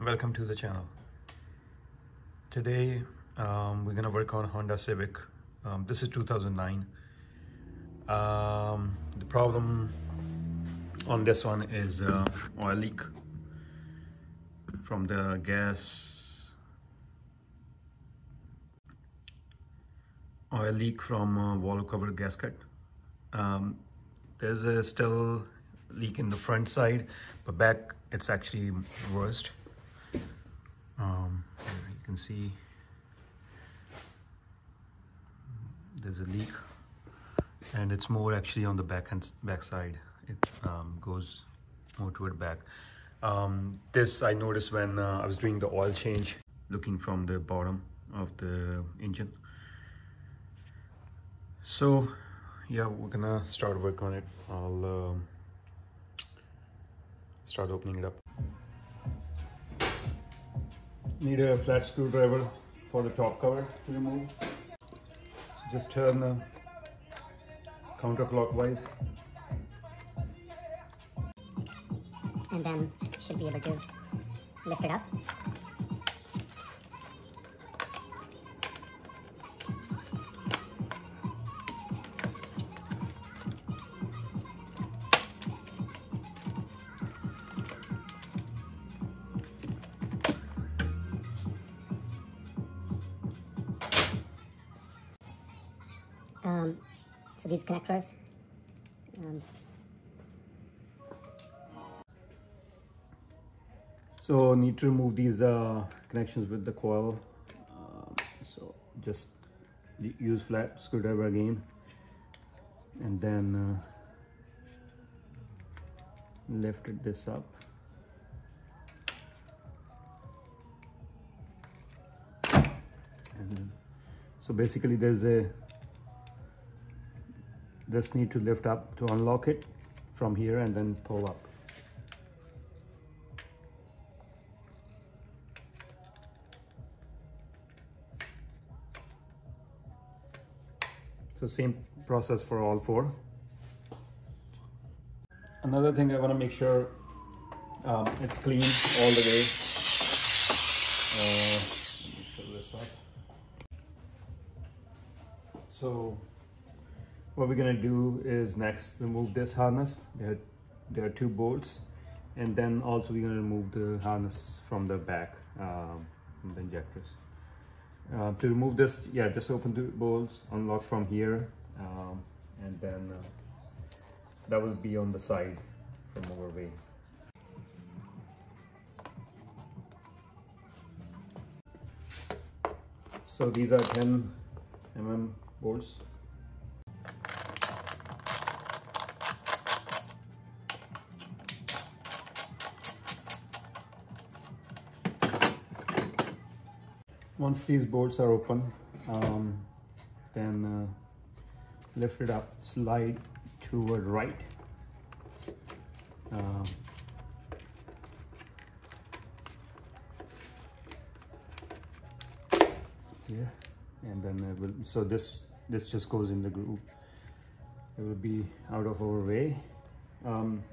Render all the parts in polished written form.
Welcome to the channel. Today we're gonna work on Honda Civic. This is 2009. The problem on this one is oil leak from the gas, oil leak from valve cover gasket. There's a still leak in the front side, but back it's actually worst. You can see there's a leak, and it's more actually on the back side. It goes more toward back. This I noticed when I was doing the oil change, looking from the bottom of the engine. So yeah, we're gonna start work on it. I'll start opening it up. Need a flat screwdriver for the top cover to remove. So just turn counterclockwise, and then should be able to lift it up. So these connectors, so need to remove these connections with the coil. So just use flat screwdriver again, and then lift this up. And so basically there's a just need to lift up to unlock it from here and then pull up. So same process for all four. Another thing I want to make sure it's clean all the way. Let me fill this up. So what we're gonna do is next remove this harness. There are two bolts, and then also we're gonna remove the harness from the back, from the injectors. To remove this, yeah, just open the bolts, unlock from here, and then that will be on the side from our way. So these are 10 mm bolts. Once these bolts are open, then lift it up, slide toward right. Here, and then it will, so this just goes in the groove. It will be out of our way. I'm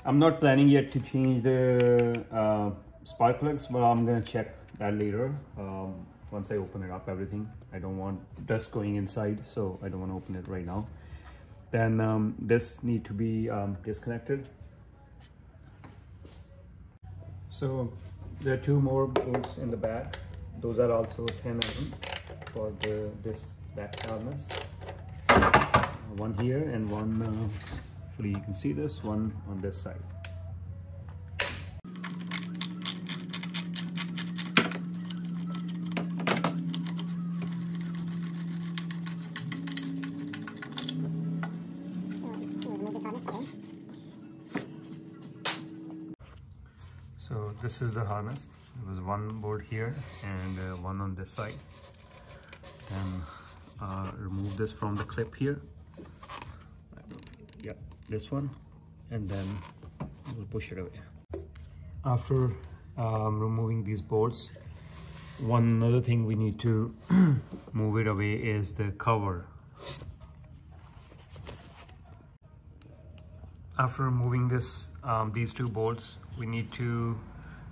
not planning yet to change the spark plugs, but I'm gonna check that later. Once I open it up, everything. I don't want dust going inside, so I don't want to open it right now. Then this need to be disconnected. So there are two more bolts in the back. Those are also 10 mm for this back harness. One here and one, hopefully you can see this one on this side. So this is the harness. There was one bolt here and one on this side. Then remove this from the clip here. Yeah, this one, and then we'll push it away. After removing these bolts, one other thing we need to move it away is the cover. After removing this, these two bolts, we need to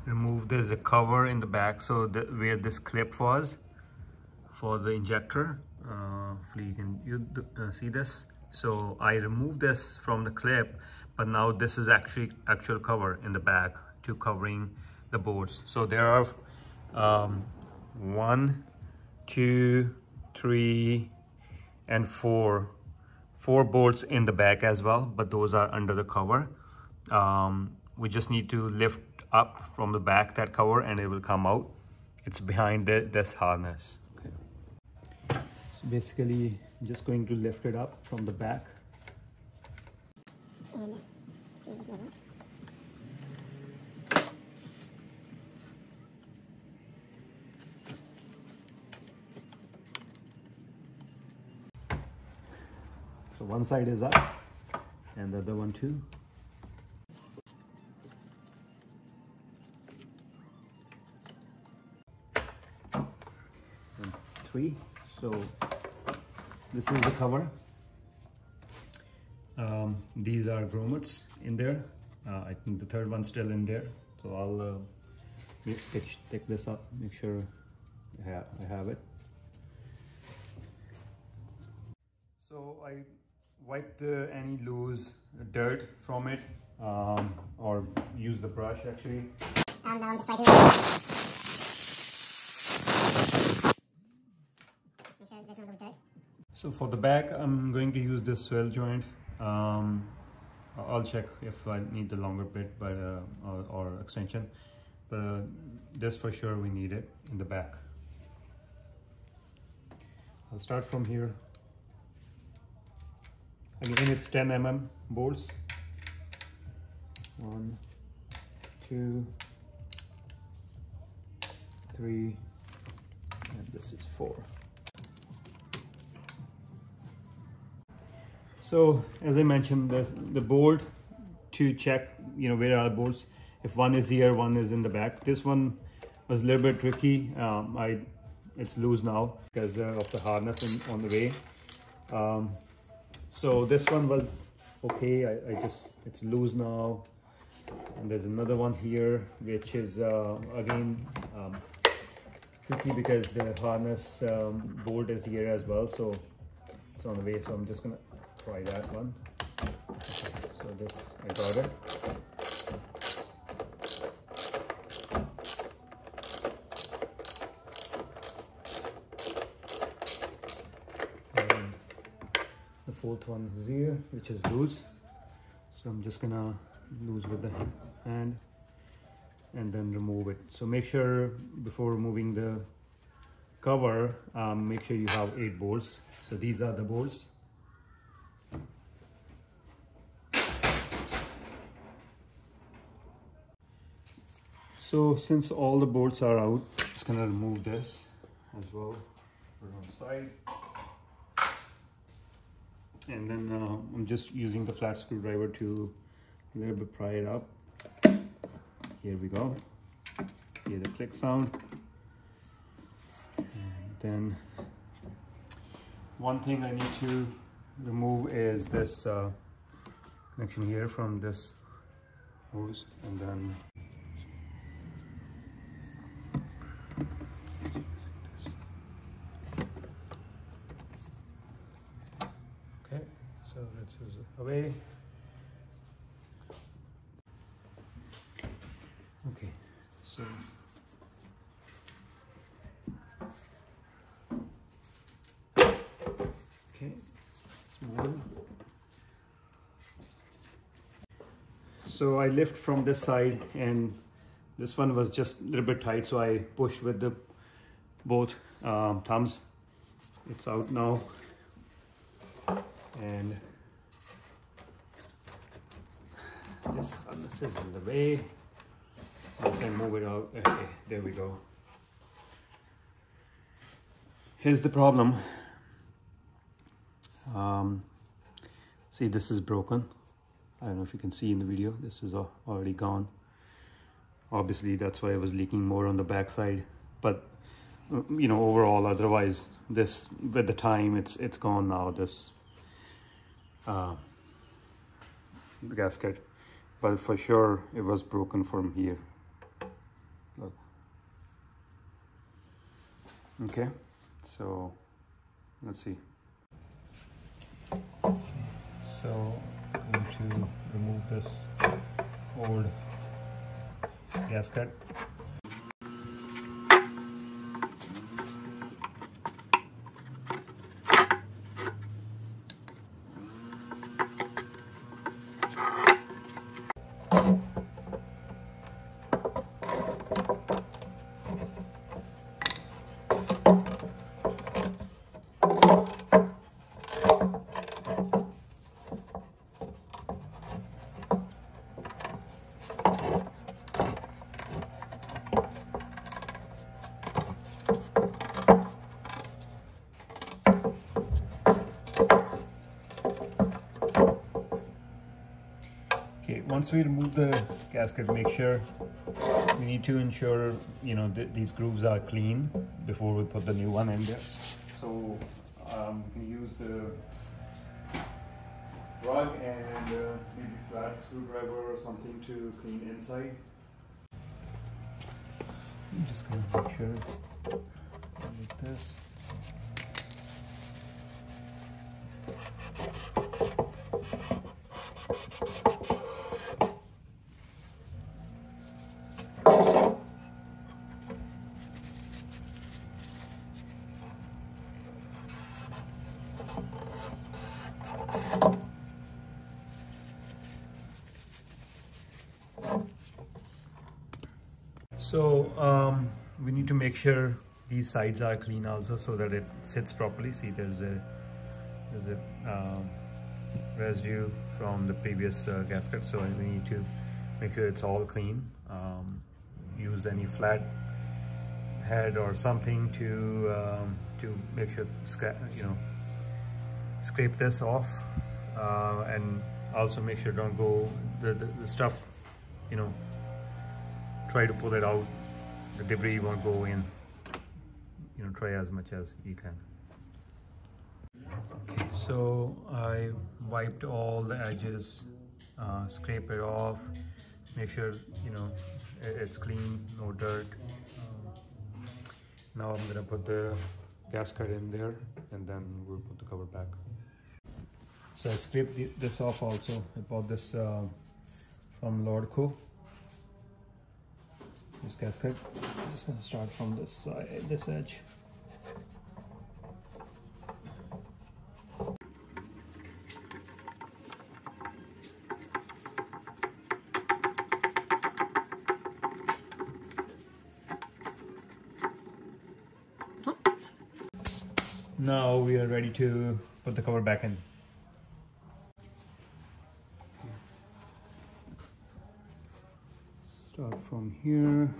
remove, there's a cover in the back, so where this clip was for the injector, hopefully you can see this. So I removed this from the clip, but now this is actual cover in the back to covering the bolts. So there are 1, 2, 3 and 4 bolts in the back as well, but those are under the cover. We just need to lift up from the back that cover and it will come out. It's behind this harness. Okay. So basically I'm just going to lift it up from the back. So one side is up and the other one too. And 3. So this is the cover. These are grommets in there. I think the third one's still in there. So I'll pick this up, make sure I have it. So I wiped any loose dirt from it, or use the brush actually. So for the back, I'm going to use this swell joint. I'll check if I need the longer bit, but or extension. But this for sure we need it in the back. I'll start from here. Again, it's 10 mm bolts. 1, 2, 3, and this is 4. So as I mentioned, the bolt to check, where are the bolts. If one is here, one is in the back. This one was a little bit tricky. It's loose now because of the harness on the way. So this one was okay. It's loose now. And there's another one here, which is again tricky because the harness bolt is here as well. So it's on the way. So I'm just gonna try that one. So this, I got it. The fourth one is here, which is loose. So I'm just gonna loose with the hand and then remove it. So make sure before removing the cover, make sure you have 8 bolts. So these are the bolts. So since all the bolts are out, I'm just gonna remove this as well, put it on the side. And then I'm just using the flat screwdriver to a little bit pry it up. Here we go. Hear the click sound. And then one thing I need to remove is this connection here from this hose, and then okay, so this is away. Okay, so okay, so I lift from this side, and this one was just a little bit tight, so I pushed with the both thumbs. It's out now, and this is in the way. Once I move it out, okay, there we go. Here's the problem. See, this is broken. I don't know if you can see in the video. This is already gone. Obviously, that's why it was leaking more on the back side. But overall, otherwise, this with the time, it's gone now. This the gasket, but for sure, it was broken from here. Okay, so let's see. So I'm going to remove this old gasket. Okay, once we remove the gasket, make sure we need to ensure, you know, these grooves are clean before we put the new one in there. So you can use the rug and maybe flat screwdriver or something to clean inside. I'm just gonna make sure like this. So we need to make sure these sides are clean also, so that it sits properly. See, there's a residue from the previous gasket, so we need to make sure it's all clean. Use any flat head or something to make sure scrape this off, and also make sure don't go the stuff, you know, try to pull it out. The debris won't go in. You know, try as much as you can. Okay, so I wiped all the edges, scrape it off, make sure, you know, it's clean, no dirt. Now I'm gonna put the gasket in there, and then we'll put the cover back. So I scraped this off also. I bought this from Lordco. This gasket. I'm just gonna start from this side, this edge. Now we are ready to put the cover back in. Start from here.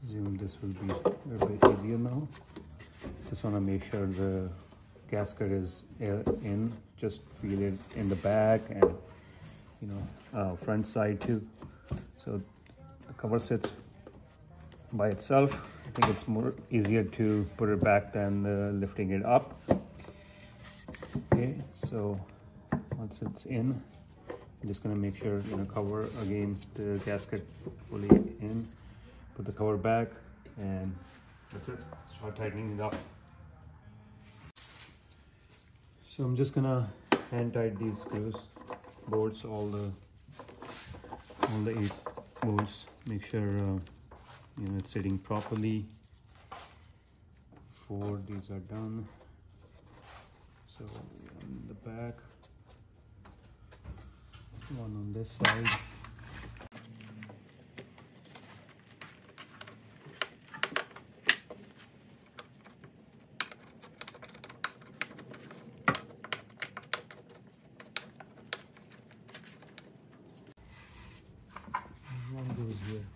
Assume this will be a bit easier now. Just want to make sure the gasket is in. Just feel it in the back and, you know, front side too. So the cover sits by itself. I think it's more easier to put it back than lifting it up. Okay, so once it's in, I'm just gonna make sure, you know, cover again the gasket fully in, put the cover back, and that's it. Start tightening it up. So I'm just gonna hand tight these screws, bolts, all the 8 bolts. Make sure you know, it's sitting properly. 4, these are done. So on the back, one on this side. One goes here.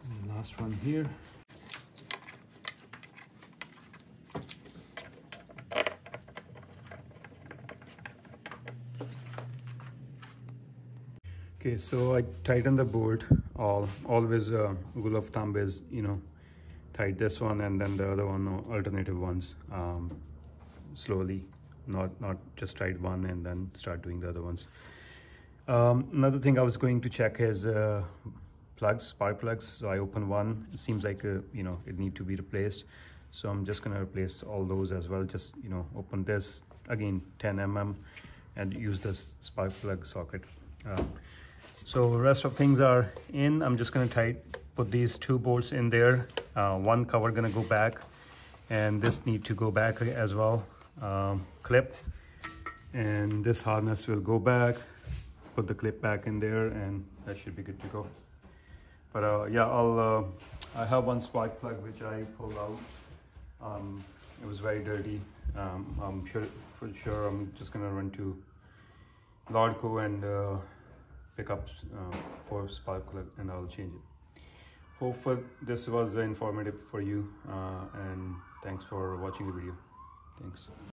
And the last one here. Okay, so I tighten the bolt. Always rule of thumb is, you know, tight this one and then the other one, alternative ones, slowly, not just tight one and then start doing the other ones. Another thing I was going to check is plugs, spark plugs. So I open one. It seems like you know, it need to be replaced. So I'm just gonna replace all those as well. Just, you know, open this again, 10 mm, and use this spark plug socket. So rest of things are in. I'm just gonna put these two bolts in there. One cover gonna go back, and this need to go back as well. Clip, and this harness will go back. Put the clip back in there, and that should be good to go. But yeah, I have one spark plug which I pulled out. It was very dirty. I'm sure I'm just gonna run to Lordco and pick up for spark plug, and I'll change it. Hopefully this was informative for you, and thanks for watching the video. Thanks.